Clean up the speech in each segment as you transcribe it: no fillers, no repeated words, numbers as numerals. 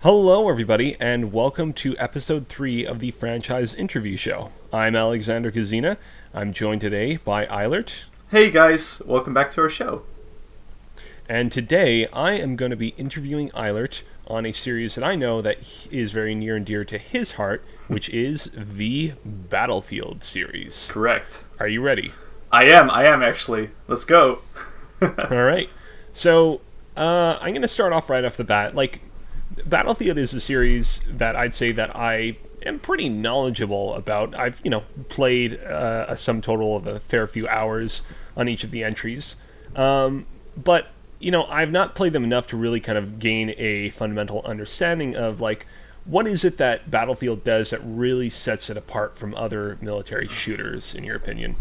Hello, everybody, and welcome to episode 3 of the franchise interview show. I'm Alexander Kazina. I'm joined today by Ailert, Hey guys, welcome back to our show. and today I am going to be interviewing Ailert on a series that I know that is very near and dear to his heart, which is the Battlefield series. Correct. Are you ready? I am actually. Let's go. All right. So, I'm going to start off right off the bat. Battlefield is a series that I'd say that I am pretty knowledgeable about. I've, played a sum total of a fair few hours on each of the entries. But, I've not played them enough to really kind of gain a fundamental understanding of, what is it that Battlefield does that really sets it apart from other military shooters, in your opinion?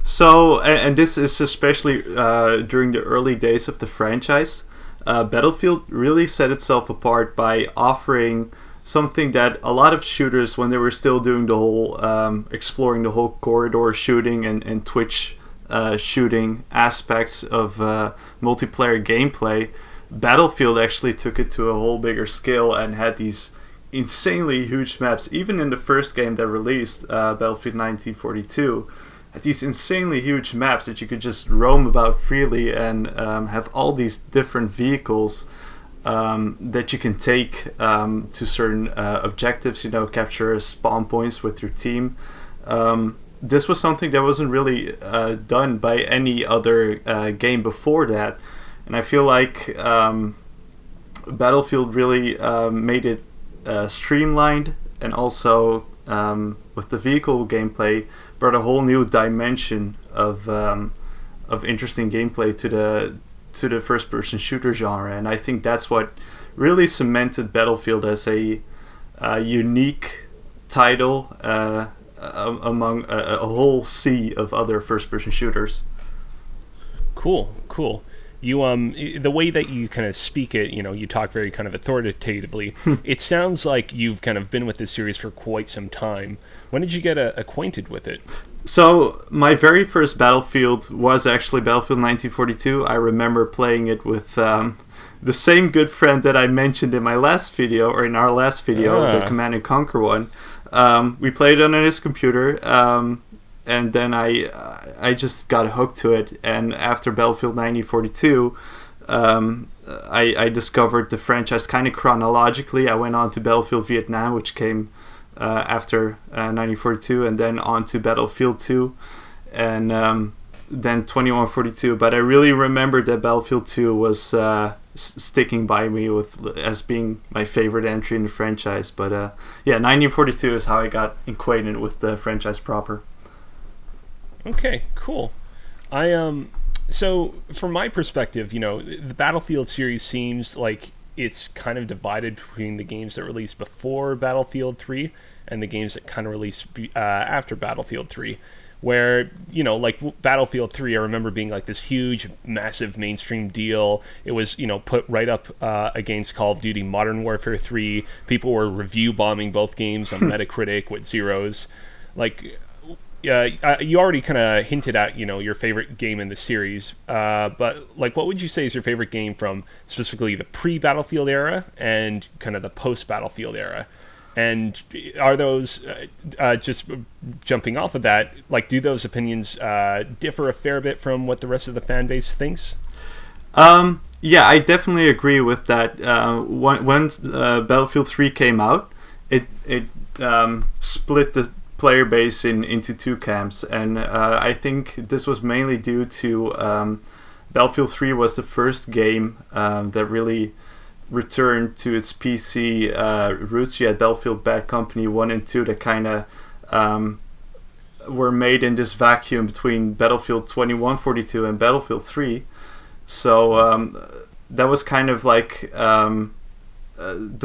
So, and this is especially during the early days of the franchise, Battlefield really set itself apart by offering something that a lot of shooters, when they were still doing the whole, exploring the whole corridor shooting and Twitch shooting aspects of multiplayer gameplay, Battlefield actually took it to a whole bigger scale and had these insanely huge maps. Even in the first game that released, Battlefield 1942, had these insanely huge maps that you could just roam about freely and have all these different vehicles that you can take to certain objectives, capture spawn points with your team. This was something that wasn't really done by any other game before that, and I feel like Battlefield really made it streamlined, and also with the vehicle gameplay brought a whole new dimension of interesting gameplay to the first person shooter genre, and I think that's what really cemented Battlefield as a unique title among a whole sea of other first person shooters. Cool. You the way that you kind of speak it, you talk very kind of authoritatively. It sounds like you've kind of been with this series for quite some time. When did you get acquainted with it? So my very first Battlefield was actually Battlefield 1942. I remember playing it with the same good friend that I mentioned in my last video, or in our last video, the Command and Conquer one. We played it on his computer. And then I just got hooked to it. And after Battlefield 1942, I discovered the franchise kind of chronologically. I went on to Battlefield Vietnam, which came after 1942, and then on to Battlefield 2, and then 2142. But I really remember that Battlefield 2 was sticking by me as being my favorite entry in the franchise. But 1942 is how I got acquainted with the franchise proper. Okay, cool. So from my perspective, the Battlefield series seems like it's kind of divided between the games that released before Battlefield 3 and the games that kind of released after Battlefield 3. Where, Battlefield 3, I remember being like this huge, massive mainstream deal. It was, put right up against Call of Duty Modern Warfare 3. People were review bombing both games on Metacritic with zeros. You already kind of hinted at, your favorite game in the series, but what would you say is your favorite game from specifically the pre-Battlefield era and kind of the post-Battlefield era? And are those, just jumping off of that, do those opinions differ a fair bit from what the rest of the fan base thinks? Yeah, I definitely agree with that. When Battlefield 3 came out, it split the player base into two camps, and I think this was mainly due to Battlefield 3 was the first game that really returned to its PC roots. You had Battlefield Bad Company 1 and 2 that kind of were made in this vacuum between Battlefield 2142 and Battlefield 3. So that was kind of the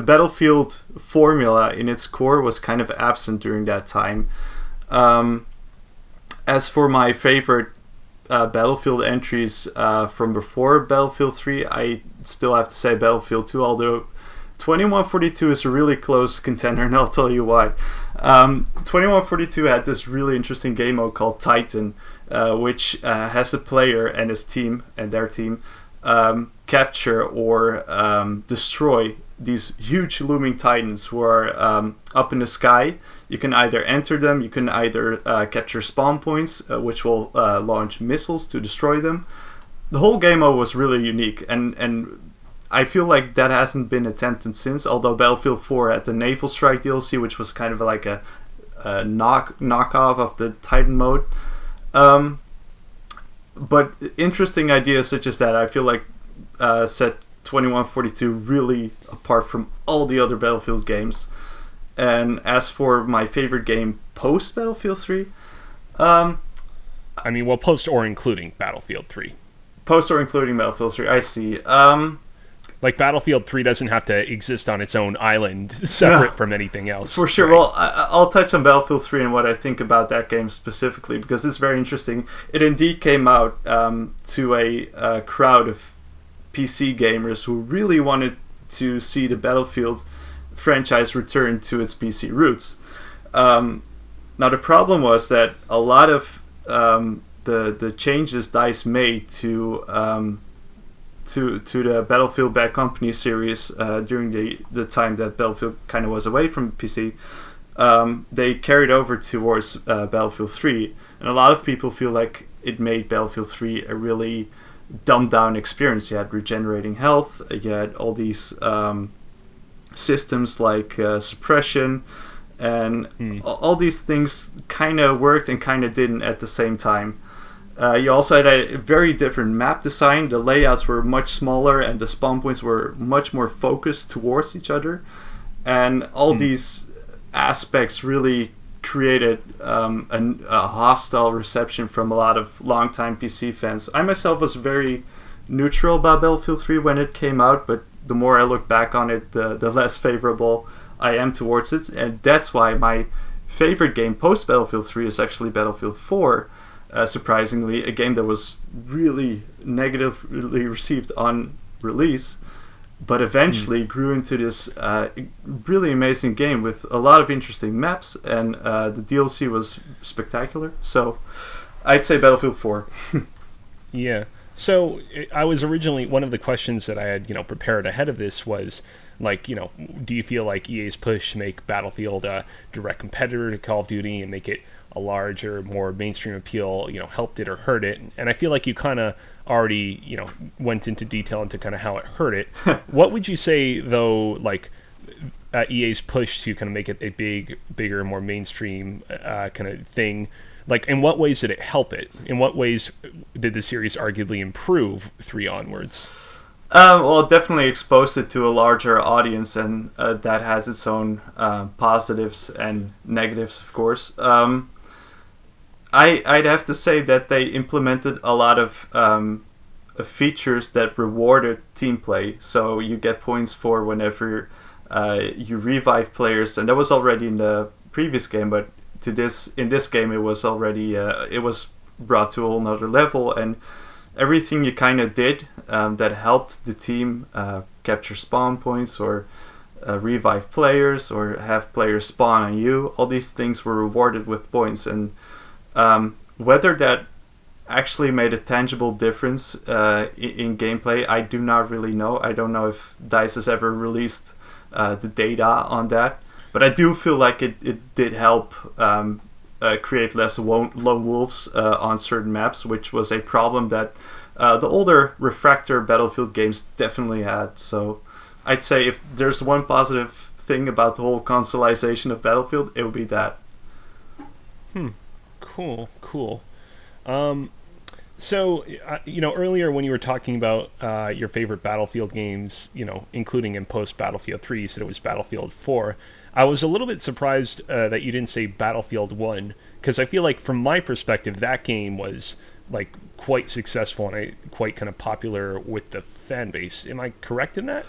Battlefield formula in its core was kind of absent during that time. As for my favorite Battlefield entries from before Battlefield 3, I still have to say Battlefield 2, although 2142 is a really close contender, and I'll tell you why. 2142 had this really interesting game mode called Titan, which has the player and his team and their team capture or destroy these huge looming titans who are up in the sky. You can either enter them, you can either capture spawn points, which will launch missiles to destroy them. The whole game mode was really unique, and I feel like that hasn't been attempted since, although Battlefield 4 had the Naval Strike DLC, which was kind of like a knockoff of the Titan mode. But interesting ideas such as that, I feel like set 2142 really apart from all the other Battlefield games. And as for my favorite game post Battlefield 3, post or including Battlefield 3. Post or including Battlefield 3, I see. Like Battlefield 3 doesn't have to exist on its own island, separate from anything else. For sure. Right? Well, I'll touch on Battlefield 3 and what I think about that game specifically, because it's very interesting. It indeed came out to a crowd of PC gamers who really wanted to see the Battlefield franchise return to its PC roots. Now, the problem was that a lot of the changes DICE made to the Battlefield Bad Company series during the time that Battlefield kind of was away from PC, they carried over towards Battlefield 3. And a lot of people feel like it made Battlefield 3 a really dumbed down experience. You had regenerating health, you had all these systems like suppression, and all these things kind of worked and kind of didn't at the same time. You also had a very different map design. The layouts were much smaller and the spawn points were much more focused towards each other. And all these aspects really created a hostile reception from a lot of longtime PC fans. I myself was very neutral about Battlefield 3 when it came out, but the more I look back on it, the less favorable I am towards it. And that's why my favorite game post Battlefield 3 is actually Battlefield 4. Surprisingly, a game that was really negatively received on release, but eventually grew into this really amazing game with a lot of interesting maps, and the DLC was spectacular. So I'd say Battlefield 4. Yeah. So I was originally, one of the questions that I had, prepared ahead of this was, like, do you feel like EA's push to make Battlefield a direct competitor to Call of Duty and make it a larger, more mainstream appeal, helped it or hurt it? And I feel like you kind of already, went into detail into kind of how it hurt it. What would you say, though, like, EA's push to kind of make it a bigger, more mainstream kind of thing, like, in what ways did it help it? In what ways did the series arguably improve 3 onwards? Well, it definitely exposed it to a larger audience, and that has its own positives and negatives, of course. I'd have to say that they implemented a lot of features that rewarded team play. So you get points for whenever you revive players, and that was already in the previous game, but in this game it was already it was brought to a whole nother level, and everything you kind of did that helped the team capture spawn points or revive players or have players spawn on you, all these things were rewarded with points. And whether that actually made a tangible difference in gameplay, I do not really know. I don't know if DICE has ever released the data on that, but I do feel like it did help create less lone wolves on certain maps, which was a problem that the older Refractor Battlefield games definitely had. So I'd say if there's one positive thing about the whole consoleization of Battlefield, it would be that. Cool. So, earlier when you were talking about your favorite Battlefield games, including in post Battlefield 3, you said it was Battlefield 4. I was a little bit surprised that you didn't say Battlefield 1, because I feel like from my perspective, that game was like quite successful and quite kind of popular with the fan base. Am I correct in that?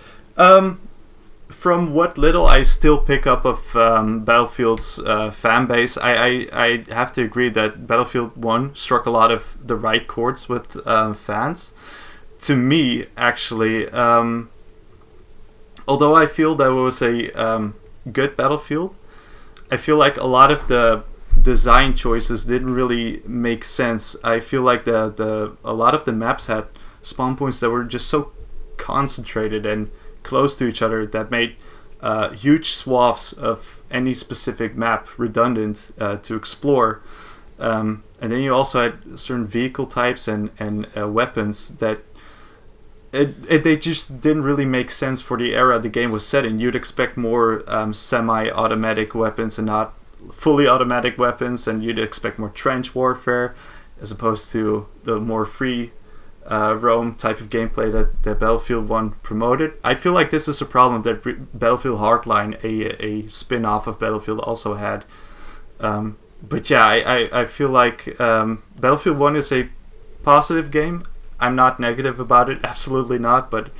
From what little I still pick up of Battlefield's fan base, I have to agree that Battlefield 1 struck a lot of the right chords with fans. To me, actually, although I feel that it was a good Battlefield, I feel like a lot of the design choices didn't really make sense. I feel like a lot of the maps had spawn points that were just so concentrated and close to each other that made huge swaths of any specific map redundant to explore. And then you also had certain vehicle types and weapons that they just didn't really make sense for the era the game was set in. You'd expect more semi-automatic weapons and not fully automatic weapons, and you'd expect more trench warfare as opposed to the more free roam type of gameplay that Battlefield 1 promoted. I feel like this is a problem that Battlefield Hardline, a spin-off of Battlefield, also had. But yeah, I feel like Battlefield 1 is a positive game. I'm not negative about it, absolutely not, but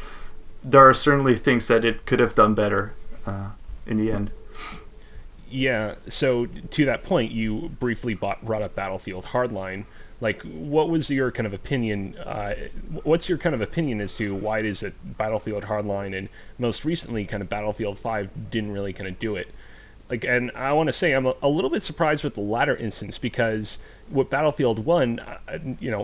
there are certainly things that it could have done better in the end. Yeah, so to that point, you briefly brought up Battlefield Hardline. Like, what was your kind of opinion? What's your kind of opinion as to why it is that Battlefield Hardline and most recently kind of Battlefield 5 didn't really kind of do it? Like, and I want to say I'm a little bit surprised with the latter instance, because with Battlefield 1,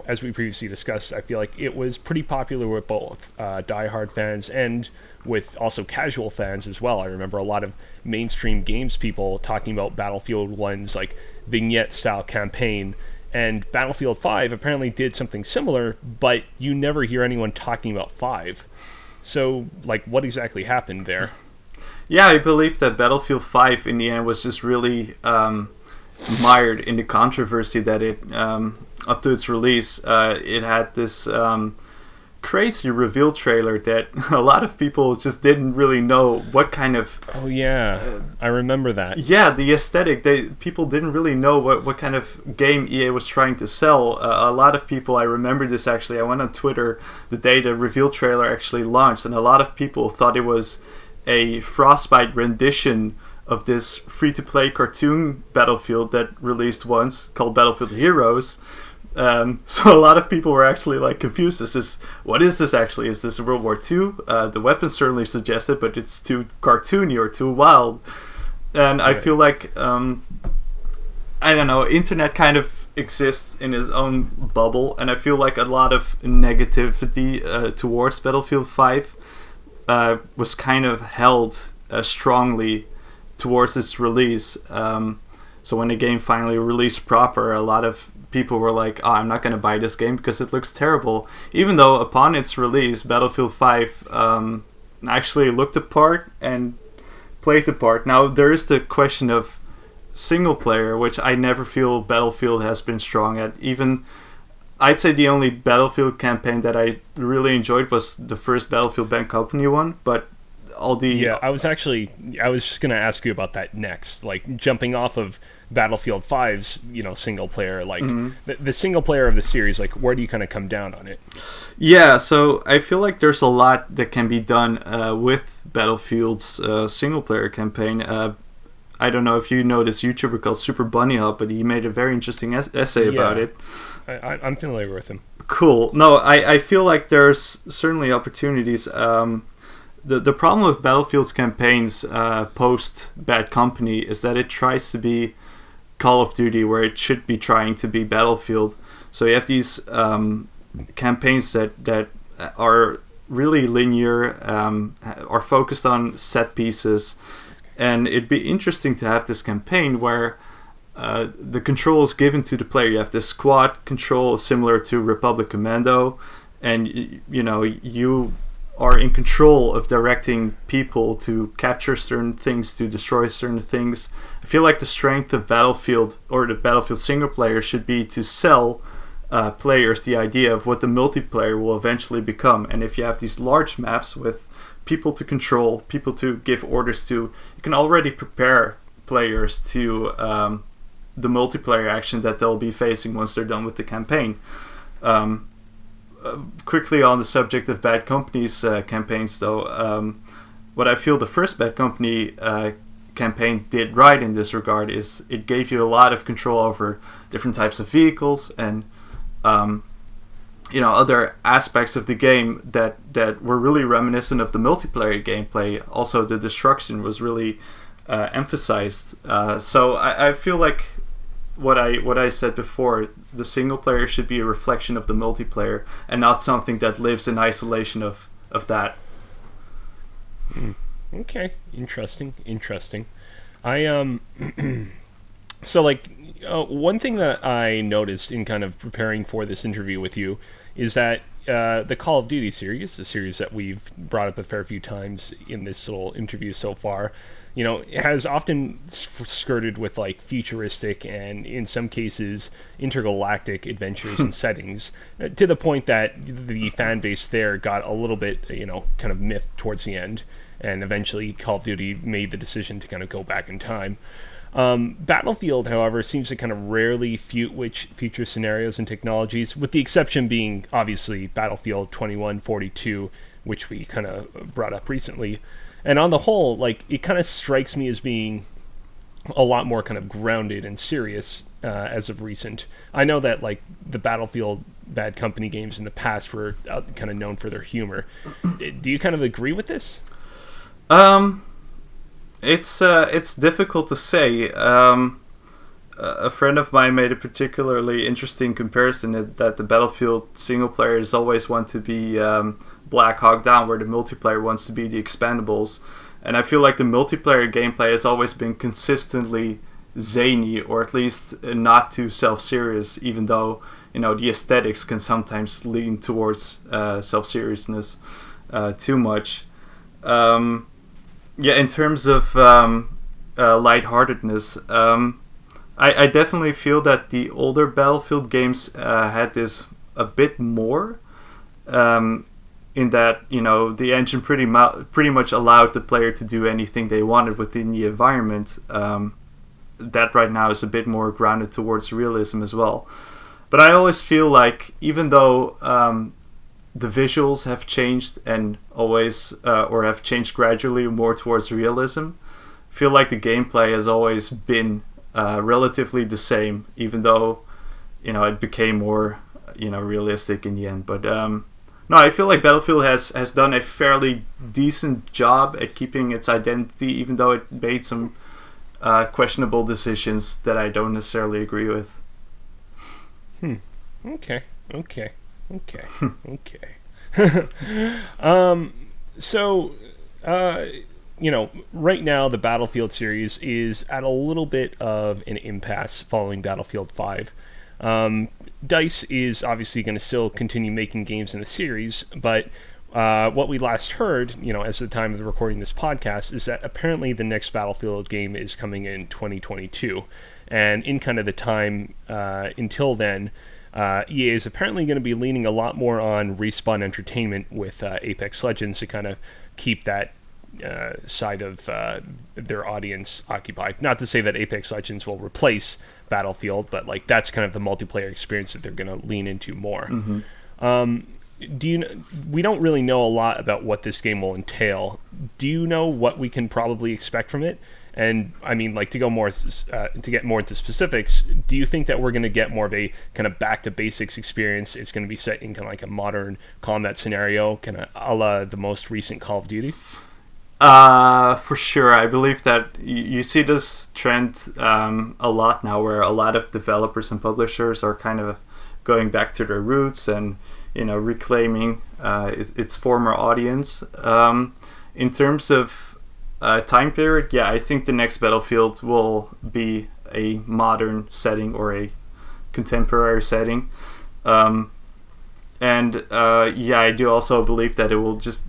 as we previously discussed, I feel like it was pretty popular with both diehard fans and with also casual fans as well. I remember a lot of mainstream games people talking about Battlefield 1's like vignette style campaign, and Battlefield 5 apparently did something similar, but you never hear anyone talking about 5. So, like, what exactly happened there? Yeah, I believe that Battlefield 5 in the end was just really mired in the controversy that it, up to its release, it had this crazy reveal trailer that a lot of people just didn't really know what kind of... Oh yeah, I remember that. Yeah, the aesthetic. People didn't really know what kind of game EA was trying to sell. A lot of people, I remember this actually, I went on Twitter the day the reveal trailer actually launched, and a lot of people thought it was a Frostbite rendition of this free-to-play cartoon Battlefield that released once called Battlefield Heroes. So a lot of people were actually like confused. What is this actually? Is this World War II? The weapons certainly suggest it, but it's too cartoony or too wild. And I feel like, I don't know, internet kind of exists in its own bubble, and I feel like a lot of negativity towards Battlefield 5 was kind of held strongly towards its release. So when the game finally released proper, a lot of people were like, I'm not going to buy this game because it looks terrible. Even though upon its release, Battlefield 5 actually looked the part and played the part. Now, there is the question of single player, which I never feel Battlefield has been strong at. Even, I'd say the only Battlefield campaign that I really enjoyed was the first Battlefield Bad Company one, but all the... Yeah, I was just going to ask you about that next. Like, jumping off of Battlefield 5's, single player, like, the single player of the series, like, where do you kind of come down on it? Yeah, so I feel like there's a lot that can be done with Battlefield's single player campaign. I don't know if you know this YouTuber called Super Bunny Hop, but he made a very interesting essay about it. I'm familiar with him. Cool. No, I feel like there's certainly opportunities. The problem with Battlefield's campaigns post Bad Company is that it tries to be Call of Duty where it should be trying to be Battlefield. So you have these campaigns that are really linear, are focused on set pieces, and it'd be interesting to have this campaign where the control is given to the player. You have this squad control similar to Republic Commando, and you are in control of directing people to capture certain things, to destroy certain things. I feel like the strength of Battlefield, or the Battlefield single player, should be to sell players the idea of what the multiplayer will eventually become. And if you have these large maps with people to control, people to give orders to, you can already prepare players to the multiplayer action that they'll be facing once they're done with the campaign. Quickly on the subject of Bad Company's campaigns, though, what I feel the first Bad Company campaign did right in this regard is it gave you a lot of control over different types of vehicles and other aspects of the game that were really reminiscent of the multiplayer gameplay. Also, the destruction was really emphasized. So I feel like what I said before, the single player should be a reflection of the multiplayer and not something that lives in isolation of that. Okay, interesting. I so like one thing that I noticed in kind of preparing for this interview with you is that the Call of Duty series, the series that we've brought up a fair few times in this little interview so far, has often skirted with like futuristic and in some cases intergalactic adventures and settings, to the point that the fan base there got a little bit, kind of miffed towards the end, and eventually Call of Duty made the decision to kind of go back in time. Battlefield, however, seems to kind of rarely feature scenarios and technologies, with the exception being obviously Battlefield 2142, which we kind of brought up recently. And on the whole, like, it kind of strikes me as being a lot more kind of grounded and serious as of recent. I know that like the Battlefield Bad Company games in the past were kind of known for their humor. Do you kind of agree with this? It's difficult to say. A friend of mine made a particularly interesting comparison that the Battlefield single players always want to be Black Hawk Down, where the multiplayer wants to be the Expendables. And I feel like the multiplayer gameplay has always been consistently zany, or at least not too self-serious, even though the aesthetics can sometimes lean towards self-seriousness too much. In terms of lightheartedness, I definitely feel that the older Battlefield games had this a bit more, in that the engine pretty much allowed the player to do anything they wanted within the environment. That right now is a bit more grounded towards realism as well. But I always feel like even though the visuals have changed and always or have changed gradually more towards realism, I feel like the gameplay has always been relatively the same, even though it became more realistic in the end. But no, I feel like Battlefield has done a fairly decent job at keeping its identity, even though it made some questionable decisions that I don't necessarily agree with. Okay. So, right now the Battlefield series is at a little bit of an impasse following Battlefield 5. DICE is obviously going to still continue making games in the series, but what we last heard, as of the time of the recording this podcast, is that apparently the next Battlefield game is coming in 2022. And in kind of the time until then, EA is apparently going to be leaning a lot more on Respawn Entertainment with Apex Legends to kind of keep that side of their audience occupied. Not to say that Apex Legends will replace Battlefield, but like that's kind of the multiplayer experience that they're going to lean into more. We don't really know a lot about what this game will entail. Do you know what we can probably expect from it? And I mean, like, to get more into specifics, do you think that we're going to get more of a kind of back to basics experience? It's going to be set in kind of like a modern combat scenario, kind of a la the most recent Call of Duty? For sure. I believe that you see this trend a lot now, where a lot of developers and publishers are kind of going back to their roots and reclaiming its former audience. In terms of time period, I think the next Battlefield will be a modern setting or a contemporary setting. I do also believe that it will just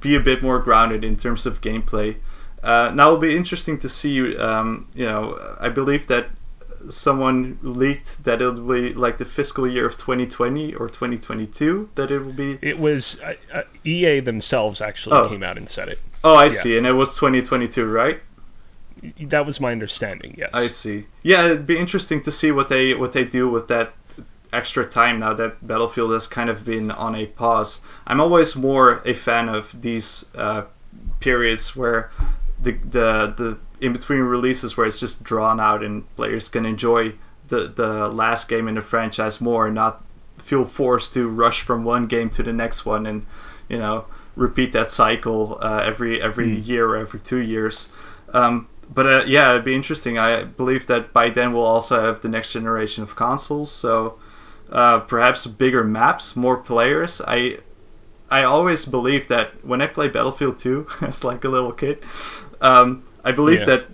be a bit more grounded in terms of gameplay. Now it'll be interesting to see, I believe that someone leaked that it'll be like the fiscal year of 2020 or 2022 that it will be. It was EA themselves actually came out and said it. Oh, I see. And it was 2022, right? That was my understanding, yes. I see. Yeah, it'd be interesting to see what they do with that extra time now that Battlefield has kind of been on a pause. I'm always more a fan of these periods where the in between releases, where it's just drawn out and players can enjoy the last game in the franchise more and not feel forced to rush from one game to the next one and repeat that cycle every year or every 2 years. It'd be interesting. I believe that by then we'll also have the next generation of consoles, so perhaps bigger maps, more players. I I always believed that when I play Battlefield 2 as like a little kid, I believed that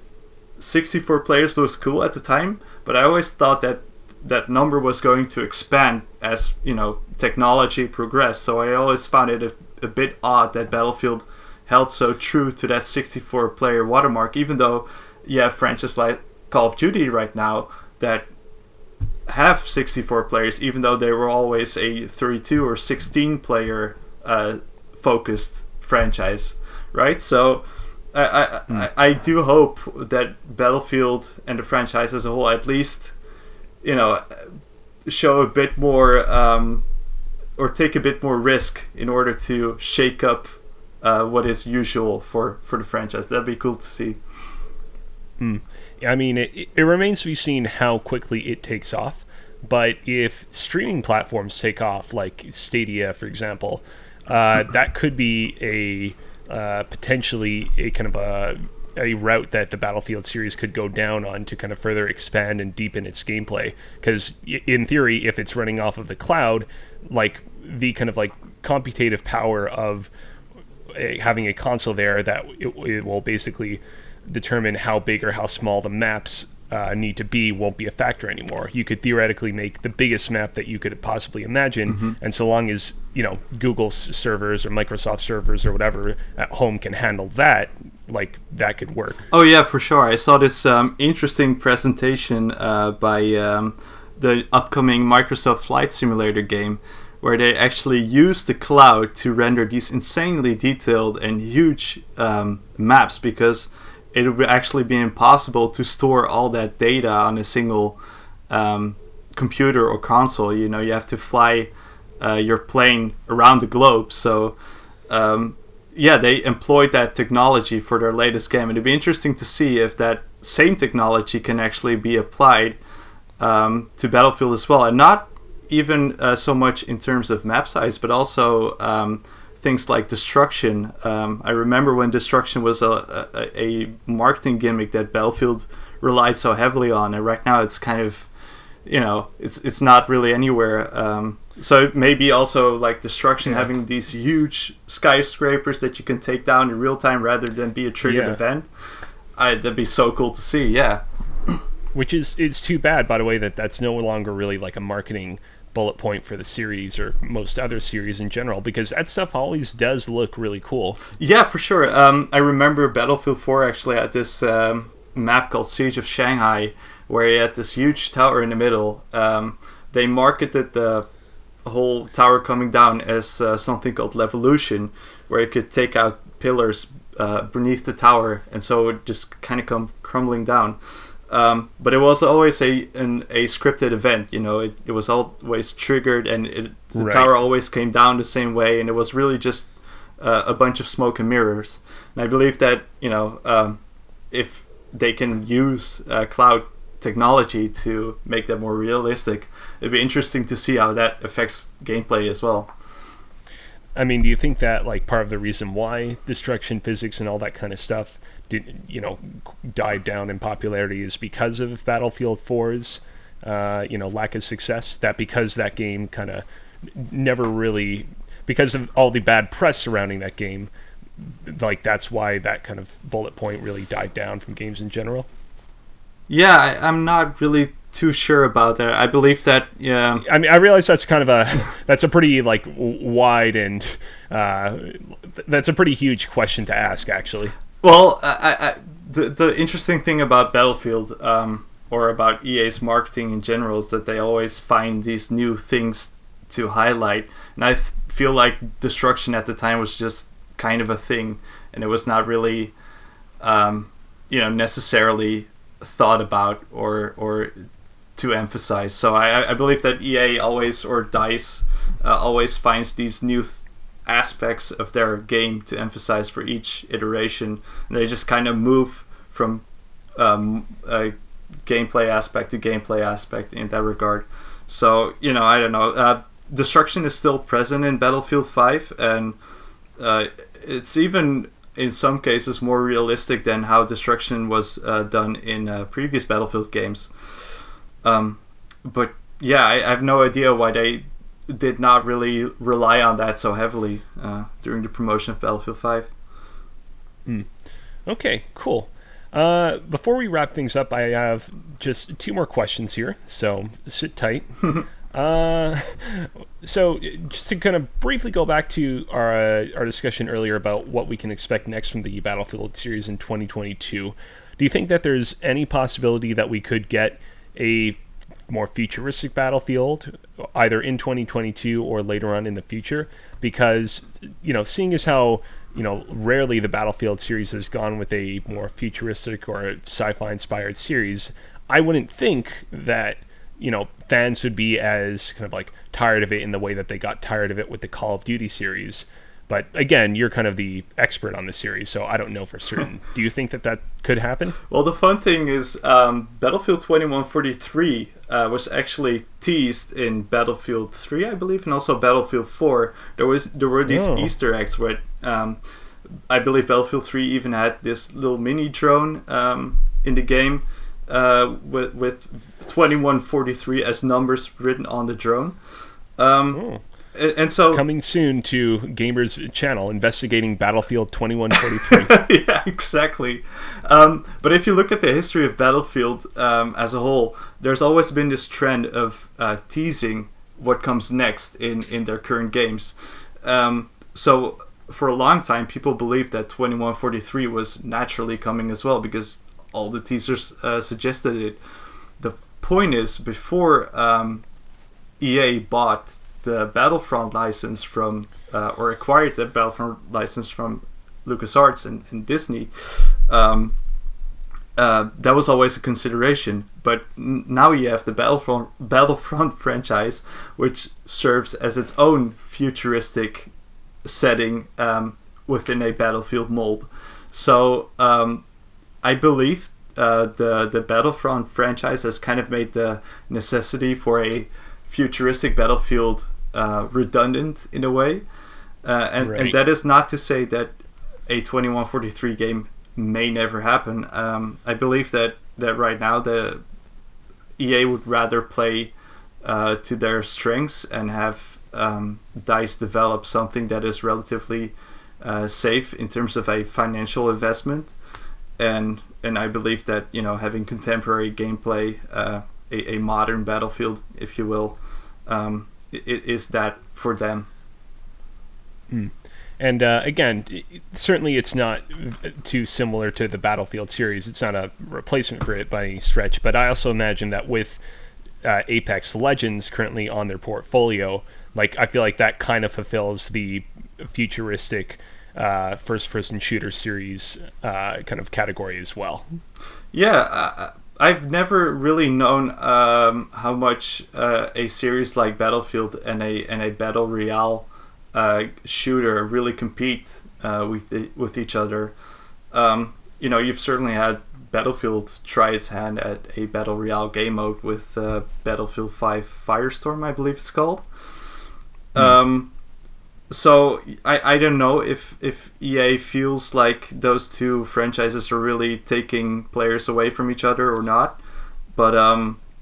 64 players was cool at the time, but I always thought that that number was going to expand as, you know, technology progressed. So I always found it a bit odd that Battlefield held so true to that 64 player watermark, even though you have franchises like Call of Duty right now that have 64 players, even though they were always a 32 or 16 player focused franchise, right? So I do hope that Battlefield and the franchise as a whole at least, you know, show a bit more or take a bit more risk in order to shake up what is usual for the franchise. That'd be cool to see. I mean, it remains to be seen how quickly it takes off. But if streaming platforms take off, like Stadia, for example, that could be a potentially a kind of a route that the Battlefield series could go down on to kind of further expand and deepen its gameplay. Because in theory, if it's running off of the cloud, like the kind of like computative power of having a console there, that it will basically determine how big or how small the maps need to be won't be a factor anymore. You could theoretically make the biggest map that you could possibly imagine, and so long as, you know, Google's servers or Microsoft servers or whatever at home can handle that, like that could work. Oh yeah, for sure. I saw this interesting presentation by the upcoming Microsoft Flight Simulator game, where they actually use the cloud to render these insanely detailed and huge maps, because it would actually be impossible to store all that data on a single computer or console. You know, you have to fly your plane around the globe. So, yeah, they employed that technology for their latest game. And it'd be interesting to see if that same technology can actually be applied to Battlefield as well. And not even so much in terms of map size, but also things like destruction. I remember when destruction was a marketing gimmick that Battlefield relied so heavily on, and right now it's kind of, you know, it's not really anywhere. So maybe also like destruction having these huge skyscrapers that you can take down in real time rather than be a triggered event. That'd be so cool to see. Yeah. Which is, it's too bad, by the way, that that's no longer really like a marketing bullet point for the series or most other series in general, because that stuff always does look really cool. Yeah, for sure. I remember Battlefield 4 actually had this map called Siege of Shanghai, where you had this huge tower in the middle. They marketed the whole tower coming down as something called Levolution, where you could take out pillars beneath the tower, and so it would just kind of come crumbling down. But it was always a scripted event, you know. It was always triggered, and the tower always came down the same way, and it was really just a bunch of smoke and mirrors. And I believe that, you know, if they can use cloud technology to make that more realistic, it'd be interesting to see how that affects gameplay as well. I mean, do you think that like part of the reason why destruction physics and all that kind of stuff did, you know, died down in popularity is because of Battlefield 4's you know, lack of success? That because that game kind of never really, because of all the bad press surrounding that game, like that's why that kind of bullet point really died down from games in general? Yeah, I'm not really too sure about that. I believe that, yeah. I mean, I realize that's kind of that's a pretty like wide and that's a pretty huge question to ask, actually. Well, the interesting thing about Battlefield or about EA's marketing in general is that they always find these new things to highlight, and I feel like destruction at the time was just kind of a thing, and it was not really, you know, necessarily thought about or to emphasize. So I believe that EA always, or DICE always finds these new aspects of their game to emphasize for each iteration, and they just kind of move from a gameplay aspect to gameplay aspect in that regard. So, you know, I don't know. Destruction is still present in Battlefield 5, and it's even in some cases more realistic than how destruction was done in previous Battlefield games. But yeah, I have no idea why they did not really rely on that so heavily during the promotion of Battlefield 5. Okay, cool. Before we wrap things up, I have just two more questions here, so sit tight. So just to kind of briefly go back to our discussion earlier about what we can expect next from the Battlefield series in 2022, do you think that there's any possibility that we could get a more futuristic Battlefield either in 2022 or later on in the future? Because, seeing as how rarely the Battlefield series has gone with a more futuristic or sci-fi inspired series, I wouldn't think that fans would be as kind of like tired of it in the way that they got tired of it with the Call of Duty series. But again, you're kind of the expert on the series, so I don't know for certain. Do you think that could happen? Well, the fun thing is Battlefield 2143 was actually teased in Battlefield 3, I believe, and also Battlefield 4. There were these Easter eggs where I believe Battlefield 3 even had this little mini drone in the game with 2143 as numbers written on the drone. And so coming soon to Gamers channel, investigating Battlefield 2143. Yeah, exactly. But if you look at the history of Battlefield as a whole, there's always been this trend of teasing what comes next in their current games. So for a long time, people believed that 2143 was naturally coming as well because all the teasers suggested it. The point is, before EA bought the Battlefront license from, or acquired the Battlefront license from LucasArts and Disney, that was always a consideration. But now you have the Battlefront franchise, which serves as its own futuristic setting within a Battlefield mold. So I believe the Battlefront franchise has kind of made the necessity for a futuristic Battlefield redundant in a way, and that is not to say that a 2143 game may never happen. I believe that right now the EA would rather play to their strengths and have DICE develop something that is relatively safe in terms of a financial investment, and I believe that having contemporary gameplay, a modern Battlefield, if you will, it is that for them. And again, certainly it's not too similar to the Battlefield series. It's not a replacement for it by any stretch. But I also imagine that with Apex Legends currently on their portfolio, I feel like that kind of fulfills the futuristic first-person shooter series kind of category as well. Yeah, I've never really known how much a series like Battlefield and a battle royale shooter really compete with each other. You've certainly had Battlefield try its hand at a battle royale game mode with Battlefield 5 Firestorm, I believe it's called. So I don't know if EA feels like those two franchises are really taking players away from each other or not. But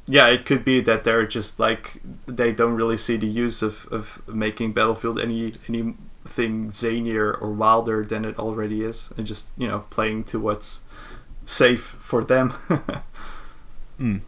yeah, it could be that they're just they don't really see the use of making Battlefield anything zanier or wilder than it already is, and just playing to what's safe for them. All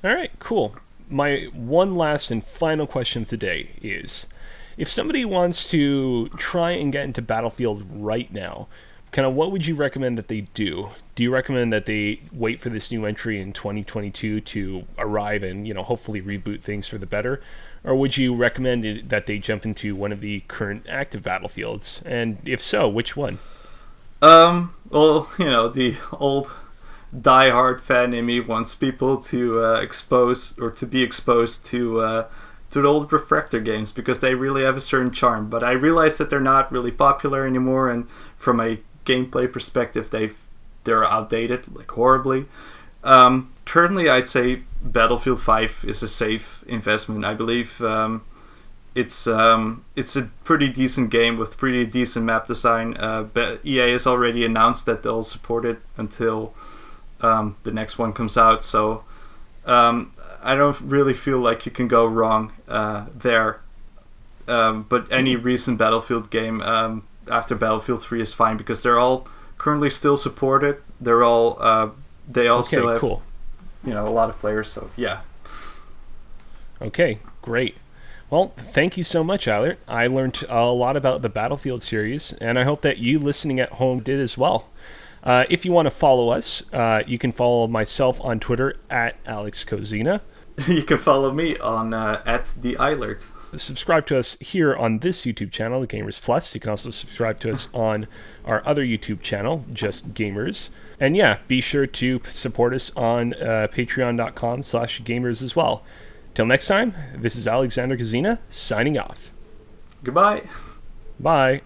right, cool. My one last and final question of the day is, if somebody wants to try and get into Battlefield right now, kind of what would you recommend that they do? Do you recommend that they wait for this new entry in 2022 to arrive and, hopefully reboot things for the better? Or would you recommend that they jump into one of the current active Battlefields? And if so, which one? Well, the old die-hard fan in me wants people to be exposed to the old Refractor games because they really have a certain charm. But I realize that they're not really popular anymore, and from a gameplay perspective, they're outdated horribly. Currently, I'd say Battlefield 5 is a safe investment. I believe it's a pretty decent game with pretty decent map design. EA has already announced that they'll support it until the next one comes out. So I don't really feel like you can go wrong there. but any recent Battlefield game after Battlefield 3 is fine because they're all currently still supported. They're all they all still have cool. A lot of players. So yeah. Okay, great. Well, thank you so much, Ailert. I learned a lot about the Battlefield series, and I hope that you listening at home did as well. If you want to follow us, you can follow myself on Twitter at AlexCozina. You can follow me on at the Ailert. Subscribe to us here on this YouTube channel, the Gamers Plus. You can also subscribe to us on our other YouTube channel, Just Gamers. And yeah, be sure to support us on patreon.com/gamers as well. Till next time, this is Alexander Kozina signing off. Goodbye. Bye.